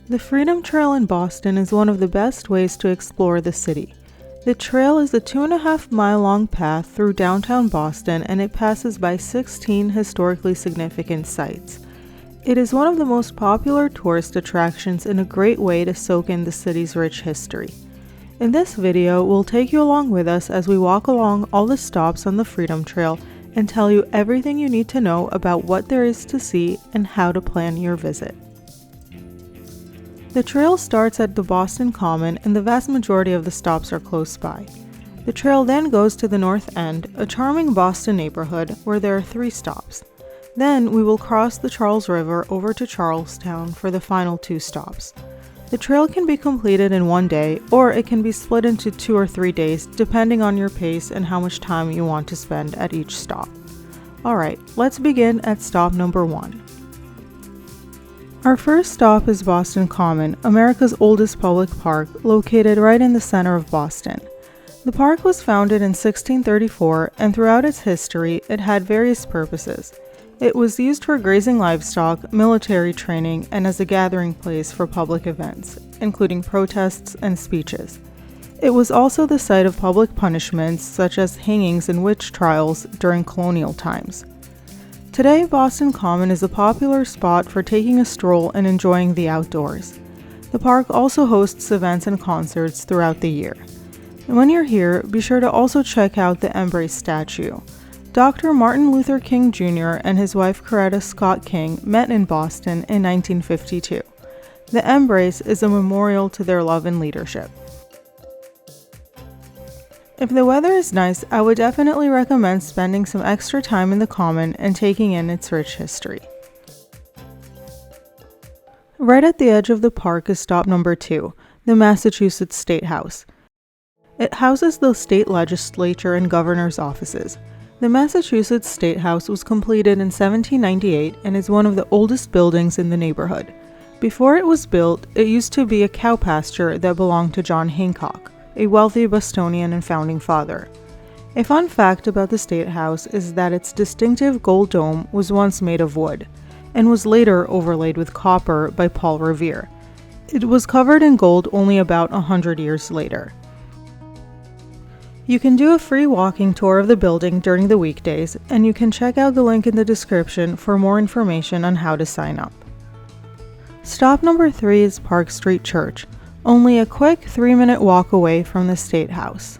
The Freedom Trail in Boston is one of the best ways to explore the city. The trail is a 2.5-mile-long path through downtown Boston, and it passes by 16 historically significant sites. It is one of the most popular tourist attractions and a great way to soak in the city's rich history. In this video, we'll take you along with us as we walk along all the stops on the Freedom Trail and tell you everything you need to know about what there is to see and how to plan your visit. The trail starts at the Boston Common, and the vast majority of the stops are close by. The trail then goes to the North End, a charming Boston neighborhood where there are 3 stops. Then we will cross the Charles River over to Charlestown for the final 2 stops. The trail can be completed in one day, or it can be split into 2 or 3 days depending on your pace and how much time you want to spend at each stop. Alright, let's begin at stop number 1. Our first stop is Boston Common, America's oldest public park, located right in the center of Boston. The park was founded in 1634, and throughout its history, it had various purposes. It was used for grazing livestock, military training, and as a gathering place for public events, including protests and speeches. It was also the site of public punishments, such as hangings and witch trials during colonial times. Today, Boston Common is a popular spot for taking a stroll and enjoying the outdoors. The park also hosts events and concerts throughout the year. And when you're here, be sure to also check out the Embrace statue. Dr. Martin Luther King Jr. and his wife Coretta Scott King met in Boston in 1952. The Embrace is a memorial to their love and leadership. If the weather is nice, I would definitely recommend spending some extra time in the Common and taking in its rich history. Right at the edge of the park is stop number 2, the Massachusetts State House. It houses the state legislature and governor's offices. The Massachusetts State House was completed in 1798 and is one of the oldest buildings in the neighborhood. Before it was built, it used to be a cow pasture that belonged to John Hancock, a wealthy Bostonian and founding father. A fun fact about the State House is that its distinctive gold dome was once made of wood, and was later overlaid with copper by Paul Revere. It was covered in gold only about 100 years later. You can do a free walking tour of the building during the weekdays, and you can check out the link in the description for more information on how to sign up. Stop number 3 is Park Street Church, only a quick 3-minute walk away from the State House.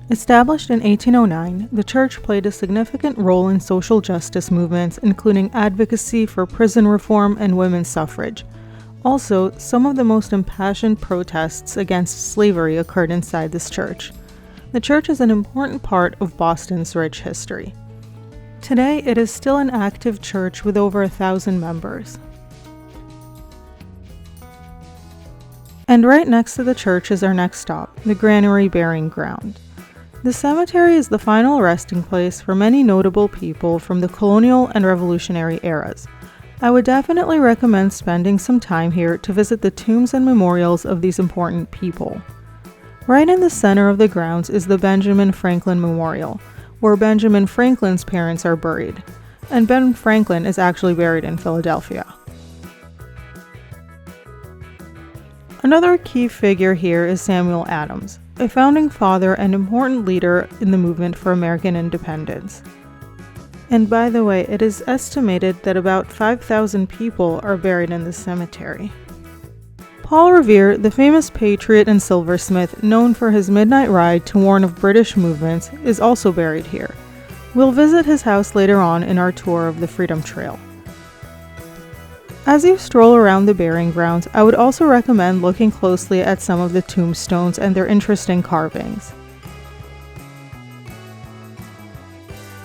Established in 1809, the church played a significant role in social justice movements, including advocacy for prison reform and women's suffrage. Also, some of the most impassioned protests against slavery occurred inside this church. The church is an important part of Boston's rich history. Today, it is still an active church with over 1,000 members. And right next to the church is our next stop, the Granary Burying Ground. The cemetery is the final resting place for many notable people from the colonial and revolutionary eras. I would definitely recommend spending some time here to visit the tombs and memorials of these important people. Right in the center of the grounds is the Benjamin Franklin Memorial, where Benjamin Franklin's parents are buried, and Ben Franklin is actually buried in Philadelphia. Another key figure here is Samuel Adams, a founding father and important leader in the movement for American independence. And by the way, it is estimated that about 5,000 people are buried in this cemetery. Paul Revere, the famous patriot and silversmith known for his midnight ride to warn of British movements, is also buried here. We'll visit his house later on in our tour of the Freedom Trail. As you stroll around the burying grounds, I would also recommend looking closely at some of the tombstones and their interesting carvings.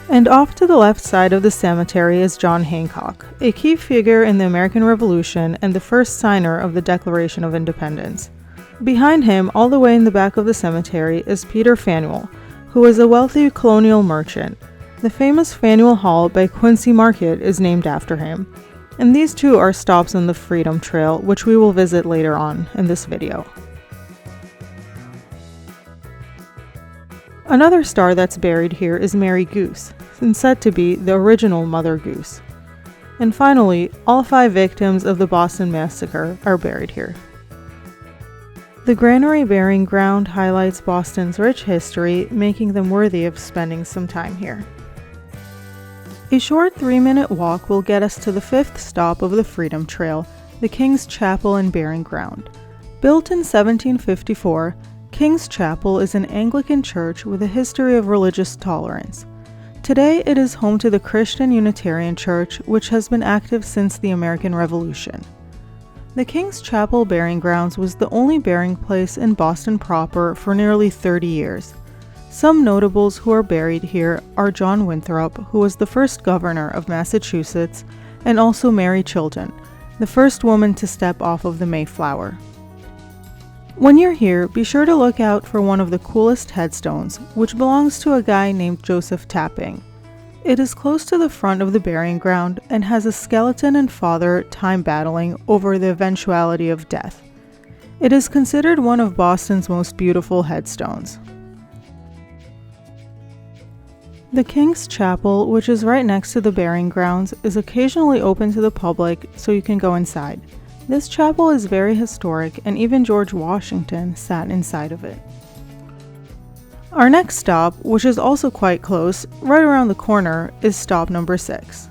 And off to the left side of the cemetery is John Hancock, a key figure in the American Revolution and the first signer of the Declaration of Independence. Behind him, all the way in the back of the cemetery, is Peter Faneuil, who was a wealthy colonial merchant. The famous Faneuil Hall by Quincy Market is named after him. And these two are stops on the Freedom Trail, which we will visit later on in this video. Another star that's buried here is Mary Goose, and said to be the original Mother Goose. And finally, all 5 victims of the Boston Massacre are buried here. The Granary Burying Ground highlights Boston's rich history, making them worthy of spending some time here. A short 3-minute walk will get us to the 5th stop of the Freedom Trail, the King's Chapel and Burying Ground. Built in 1754, King's Chapel is an Anglican church with a history of religious tolerance. Today, it is home to the Christian Unitarian Church, which has been active since the American Revolution. The King's Chapel Burying Grounds was the only burying place in Boston proper for nearly 30 years. Some notables who are buried here are John Winthrop, who was the first governor of Massachusetts, and also Mary Chilton, the first woman to step off of the Mayflower. When you're here, be sure to look out for one of the coolest headstones, which belongs to a guy named Joseph Tapping. It is close to the front of the burying ground and has a skeleton and father time battling over the eventuality of death. It is considered one of Boston's most beautiful headstones. The King's Chapel, which is right next to the burying grounds, is occasionally open to the public, so you can go inside. This chapel is very historic, and even George Washington sat inside of it. Our next stop, which is also quite close, right around the corner, is stop number 6.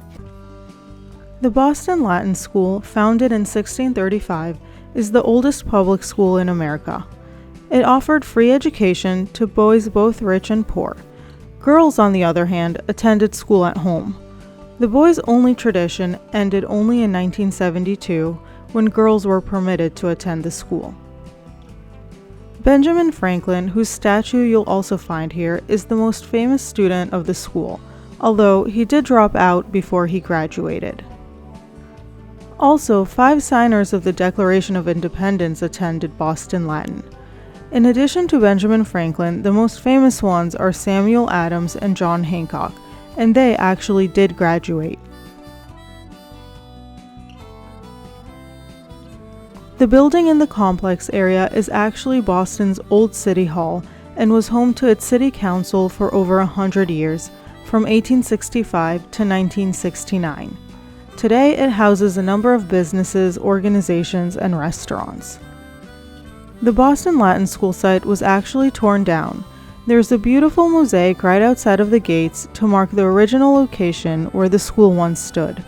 The Boston Latin School, founded in 1635, is the oldest public school in America. It offered free education to boys both rich and poor. Girls, on the other hand, attended school at home. The boys' only tradition ended only in 1972, when girls were permitted to attend the school. Benjamin Franklin, whose statue you'll also find here, is the most famous student of the school, although he did drop out before he graduated. Also, 5 signers of the Declaration of Independence attended Boston Latin. In addition to Benjamin Franklin, the most famous ones are Samuel Adams and John Hancock, and they actually did graduate. The building in the complex area is actually Boston's old City Hall and was home to its city council for over 100 years, from 1865 to 1969. Today, it houses a number of businesses, organizations, and restaurants. The Boston Latin School site was actually torn down. There's a beautiful mosaic right outside of the gates to mark the original location where the school once stood.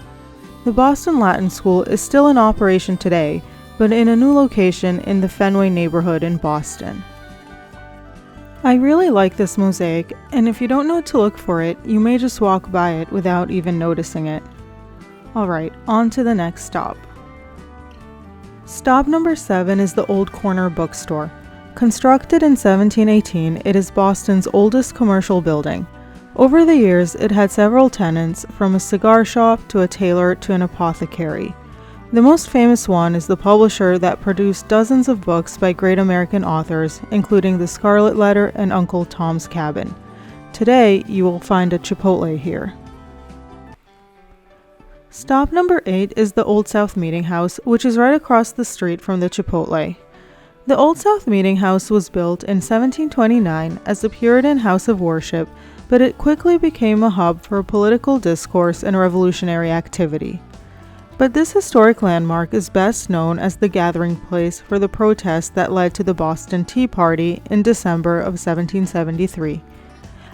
The Boston Latin School is still in operation today, but in a new location in the Faneuil neighborhood in Boston. I really like this mosaic, and if you don't know to look for it, you may just walk by it without even noticing it. Alright, on to the next stop. Stop number 7 is the Old Corner Bookstore. Constructed in 1718, it is Boston's oldest commercial building. Over the years, it had several tenants, from a cigar shop to a tailor to an apothecary. The most famous one is the publisher that produced dozens of books by great American authors, including The Scarlet Letter and Uncle Tom's Cabin. Today, you will find a Chipotle here. Stop number 8 is the Old South Meeting House, which is right across the street from the Chipotle. The Old South Meeting House was built in 1729 as a Puritan house of worship, but it quickly became a hub for political discourse and revolutionary activity. But this historic landmark is best known as the gathering place for the protests that led to the Boston Tea Party in December of 1773.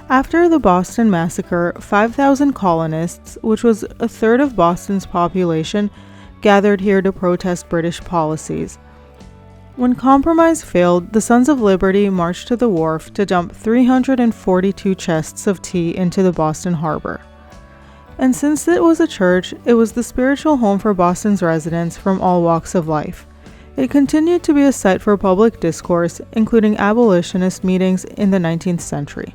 After the Boston Massacre, 5,000 colonists, which was a third of Boston's population, gathered here to protest British policies. When compromise failed, the Sons of Liberty marched to the wharf to dump 342 chests of tea into the Boston harbor. And since it was a church, it was the spiritual home for Boston's residents from all walks of life. It continued to be a site for public discourse, including abolitionist meetings in the 19th century.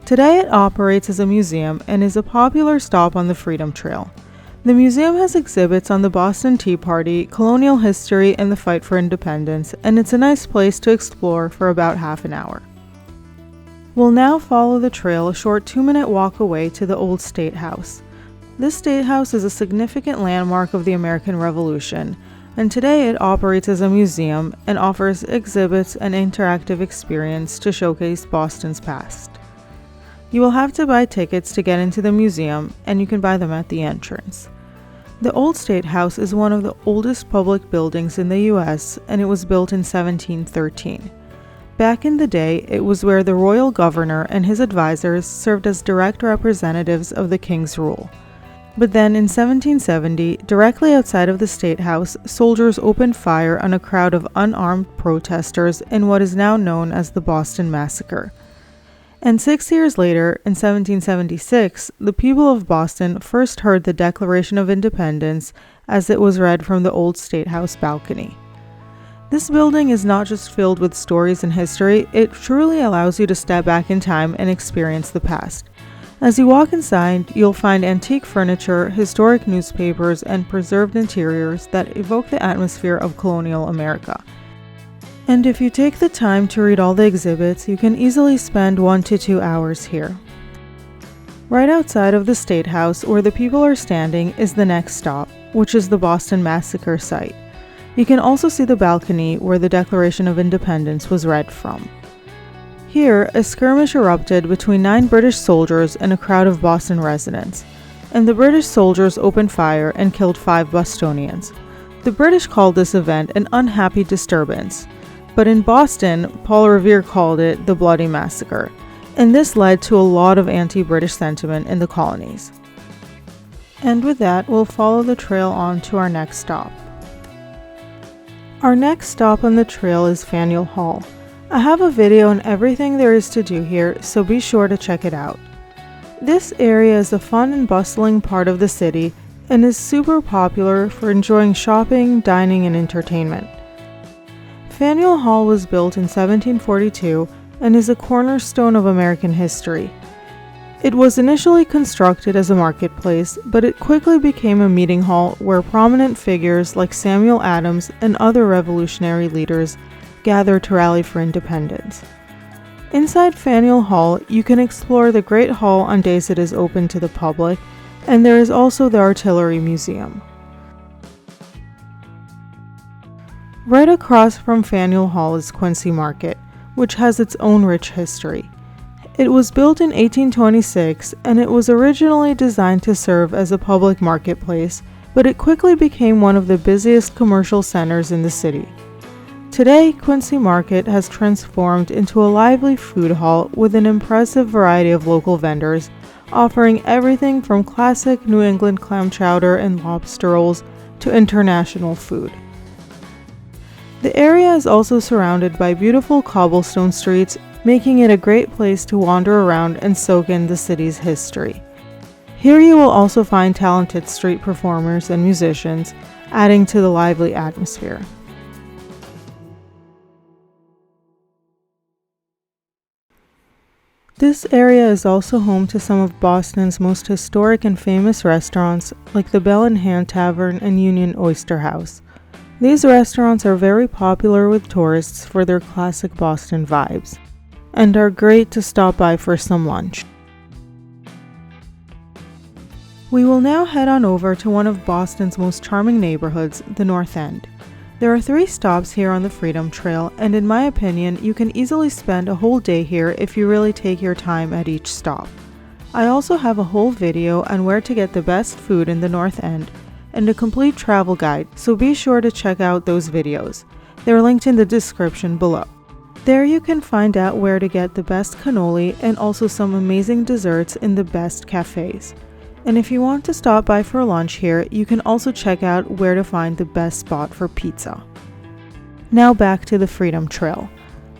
Today it operates as a museum and is a popular stop on the Freedom Trail. The museum has exhibits on the Boston Tea Party, colonial history, and the fight for independence, and it's a nice place to explore for about half an hour. We'll now follow the trail a short 2-minute walk away to the Old State House. This State House is a significant landmark of the American Revolution, and today it operates as a museum and offers exhibits and interactive experience to showcase Boston's past. You will have to buy tickets to get into the museum, and you can buy them at the entrance. The Old State House is one of the oldest public buildings in the US, and it was built in 1713. Back in the day, it was where the royal governor and his advisors served as direct representatives of the king's rule. But then in 1770, directly outside of the State House, soldiers opened fire on a crowd of unarmed protesters in what is now known as the Boston Massacre. And 6 years later, in 1776, the people of Boston first heard the Declaration of Independence as it was read from the Old State House balcony. This building is not just filled with stories and history, it truly allows you to step back in time and experience the past. As you walk inside, you'll find antique furniture, historic newspapers, and preserved interiors that evoke the atmosphere of colonial America. And if you take the time to read all the exhibits, you can easily spend 1 to 2 hours here. Right outside of the State House, where the people are standing, is the next stop, which is the Boston Massacre site. You can also see the balcony where the Declaration of Independence was read from. Here, a skirmish erupted between 9 British soldiers and a crowd of Boston residents, and the British soldiers opened fire and killed 5 Bostonians. The British called this event an unhappy disturbance. But in Boston, Paul Revere called it the Bloody Massacre, and this led to a lot of anti-British sentiment in the colonies. And with that, we'll follow the trail on to our next stop. Our next stop on the trail is Faneuil Hall. I have a video on everything there is to do here, so be sure to check it out. This area is a fun and bustling part of the city and is super popular for enjoying shopping, dining, and entertainment. Faneuil Hall was built in 1742 and is a cornerstone of American history. It was initially constructed as a marketplace, but it quickly became a meeting hall where prominent figures like Samuel Adams and other revolutionary leaders gathered to rally for independence. Inside Faneuil Hall, you can explore the Great Hall on days it is open to the public, and there is also the Artillery Museum. Right across from Faneuil Hall is Quincy Market, which has its own rich history. It was built in 1826 and it was originally designed to serve as a public marketplace, but it quickly became one of the busiest commercial centers in the city. Today, Quincy Market has transformed into a lively food hall with an impressive variety of local vendors, offering everything from classic New England clam chowder and lobster rolls to international food. The area is also surrounded by beautiful cobblestone streets, making it a great place to wander around and soak in the city's history. Here you will also find talented street performers and musicians, adding to the lively atmosphere. This area is also home to some of Boston's most historic and famous restaurants, like the Bell and Hand Tavern and Union Oyster House. These restaurants are very popular with tourists for their classic Boston vibes, and are great to stop by for some lunch. We will now head on over to one of Boston's most charming neighborhoods, the North End. There are 3 stops here on the Freedom Trail, and in my opinion, you can easily spend a whole day here if you really take your time at each stop. I also have a whole video on where to get the best food in the North End, and a complete travel guide, so be sure to check out those videos. They're linked in the description below. There you can find out where to get the best cannoli and also some amazing desserts in the best cafes. And if you want to stop by for lunch here, you can also check out where to find the best spot for pizza. Now back to the Freedom Trail.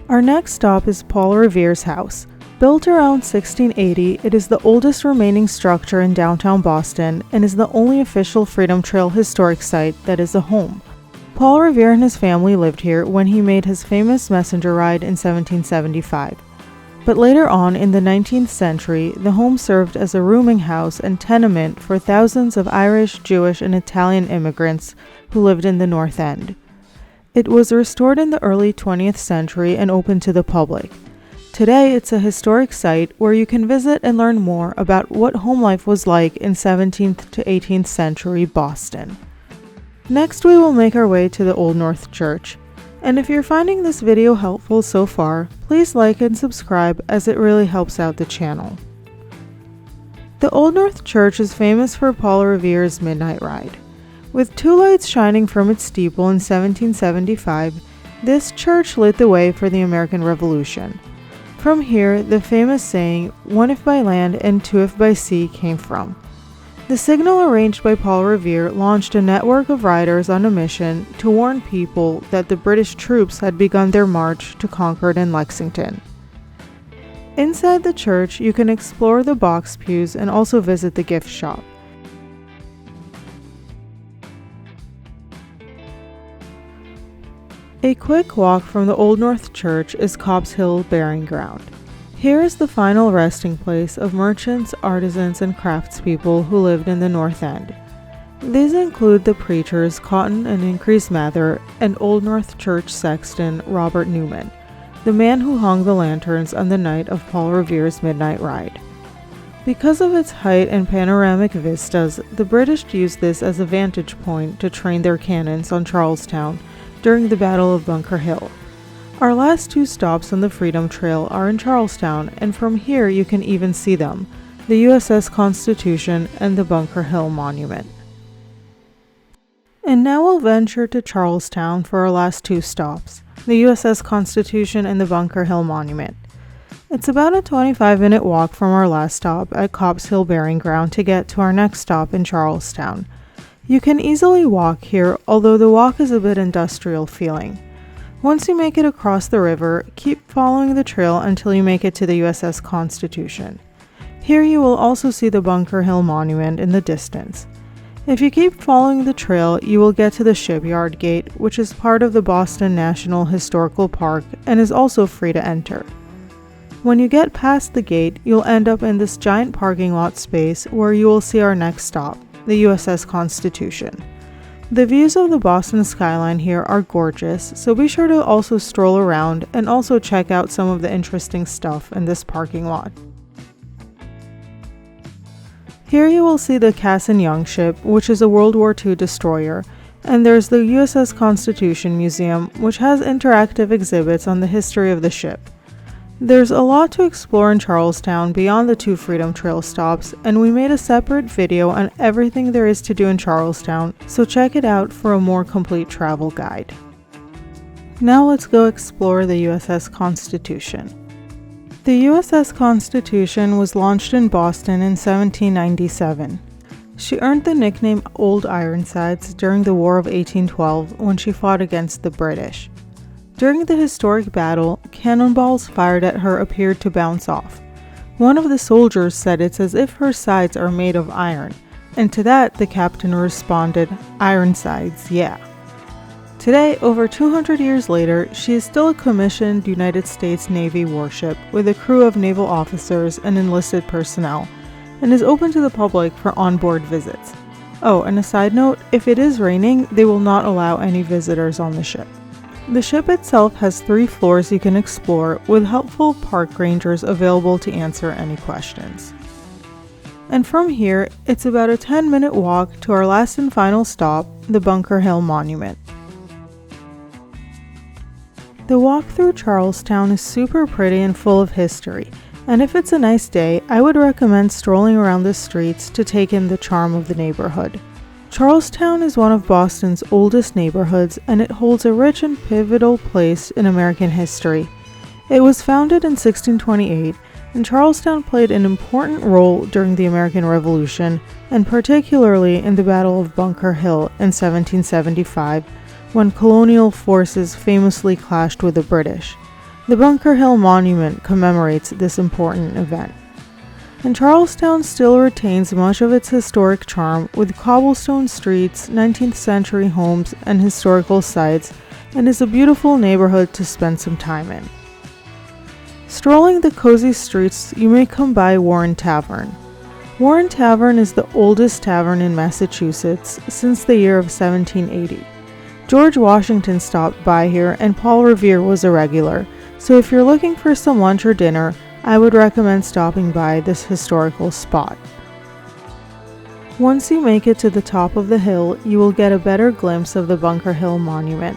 Our next stop is Paul Revere's house. Built around 1680, it is the oldest remaining structure in downtown Boston and is the only official Freedom Trail historic site that is a home. Paul Revere and his family lived here when he made his famous messenger ride in 1775. But later on in the 19th century, the home served as a rooming house and tenement for thousands of Irish, Jewish, and Italian immigrants who lived in the North End. It was restored in the early 20th century and opened to the public. Today, it's a historic site where you can visit and learn more about what home life was like in 17th to 18th century Boston. Next, we will make our way to the Old North Church. And if you're finding this video helpful so far, please like and subscribe as it really helps out the channel. The Old North Church is famous for Paul Revere's midnight ride. With two lights shining from its steeple in 1775, this church lit the way for the American Revolution. From here, the famous saying, "One if by land and two if by sea," came from. The signal arranged by Paul Revere launched a network of riders on a mission to warn people that the British troops had begun their march to Concord and Lexington. Inside the church, you can explore the box pews and also visit the gift shop. A quick walk from the Old North Church is Copp's Hill Burying Ground. Here is the final resting place of merchants, artisans, and craftspeople who lived in the North End. These include the preachers Cotton and Increase Mather and Old North Church sexton Robert Newman, the man who hung the lanterns on the night of Paul Revere's midnight ride. Because of its height and panoramic vistas, the British used this as a vantage point to train their cannons on Charlestown during the Battle of Bunker Hill. Our last two stops on the Freedom Trail are in Charlestown, and from here you can even see them, the USS Constitution and the Bunker Hill Monument. And now we'll venture to Charlestown for our last two stops, the USS Constitution and the Bunker Hill Monument. It's about a 25-minute walk from our last stop at Copp's Hill Burying Ground to get to our next stop in Charlestown. You can easily walk here, although the walk is a bit industrial feeling. Once you make it across the river, keep following the trail until you make it to the USS Constitution. Here you will also see the Bunker Hill Monument in the distance. If you keep following the trail, you will get to the Shipyard Gate, which is part of the Boston National Historical Park and is also free to enter. When you get past the gate, you'll end up in this giant parking lot space where you will see our next stop, the USS Constitution. The views of the Boston skyline here are gorgeous, so be sure to also stroll around and also check out some of the interesting stuff in this parking lot. Here you will see the Cass and Young ship, which is a World War II destroyer, and there's the USS Constitution Museum, which has interactive exhibits on the history of the ship. There's a lot to explore in Charlestown beyond the two Freedom Trail stops, and we made a separate video on everything there is to do in Charlestown, so check it out for a more complete travel guide. Now let's go explore the USS Constitution. The USS Constitution was launched in Boston in 1797. She earned the nickname Old Ironsides during the War of 1812 when she fought against the British. During the historic battle, cannonballs fired at her appeared to bounce off. One of the soldiers said it's as if her sides are made of iron, and to that the captain responded, "Ironsides, yeah." Today, over 200 years later, she is still a commissioned United States Navy warship with a crew of naval officers and enlisted personnel, and is open to the public for onboard visits. Oh, and a side note, if it is raining, they will not allow any visitors on the ship. The ship itself has 3 floors you can explore, with helpful park rangers available to answer any questions. And from here, it's about a 10-minute walk to our last and final stop, the Bunker Hill Monument. The walk through Charlestown is super pretty and full of history, and if it's a nice day, I would recommend strolling around the streets to take in the charm of the neighborhood. Charlestown is one of Boston's oldest neighborhoods, and it holds a rich and pivotal place in American history. It was founded in 1628, and Charlestown played an important role during the American Revolution, and particularly in the Battle of Bunker Hill in 1775, when Colonial forces famously clashed with the British. The Bunker Hill Monument commemorates this important event. And Charlestown still retains much of its historic charm with cobblestone streets, 19th century homes, and historical sites, and is a beautiful neighborhood to spend some time in. Strolling the cozy streets, you may come by Warren Tavern. Warren Tavern is the oldest tavern in Massachusetts since the year of 1780. George Washington stopped by here, and Paul Revere was a regular, so if you're looking for some lunch or dinner, I would recommend stopping by this historical spot. Once you make it to the top of the hill, you will get a better glimpse of the Bunker Hill Monument.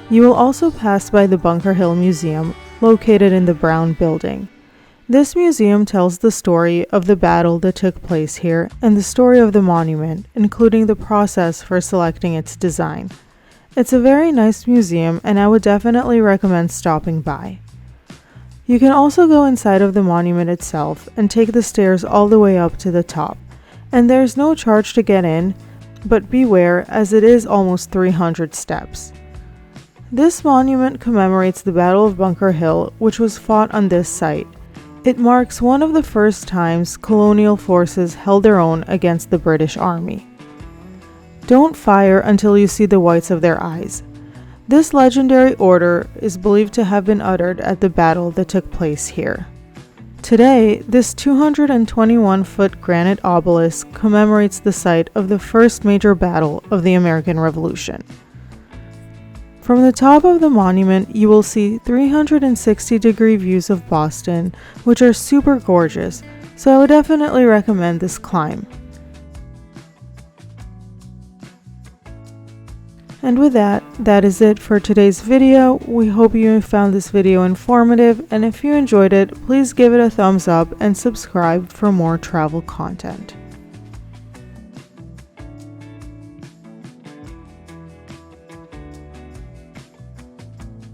You will also pass by the Bunker Hill Museum, located in the Brown Building. This museum tells the story of the battle that took place here and the story of the monument, including the process for selecting its design. It's a very nice museum and I would definitely recommend stopping by. You can also go inside of the monument itself and take the stairs all the way up to the top. And there's no charge to get in, but beware as it is almost 300 steps. This monument commemorates the Battle of Bunker Hill, which was fought on this site. It marks one of the first times colonial forces held their own against the British Army. Don't fire until you see the whites of their eyes. This legendary order is believed to have been uttered at the battle that took place here. Today, this 221-foot granite obelisk commemorates the site of the first major battle of the American Revolution. From the top of the monument, you will see 360-degree views of Boston, which are super gorgeous, so I would definitely recommend this climb. And with that is it for today's video. We hope you found this video informative, and if you enjoyed it, please give it a thumbs up and subscribe for more travel content.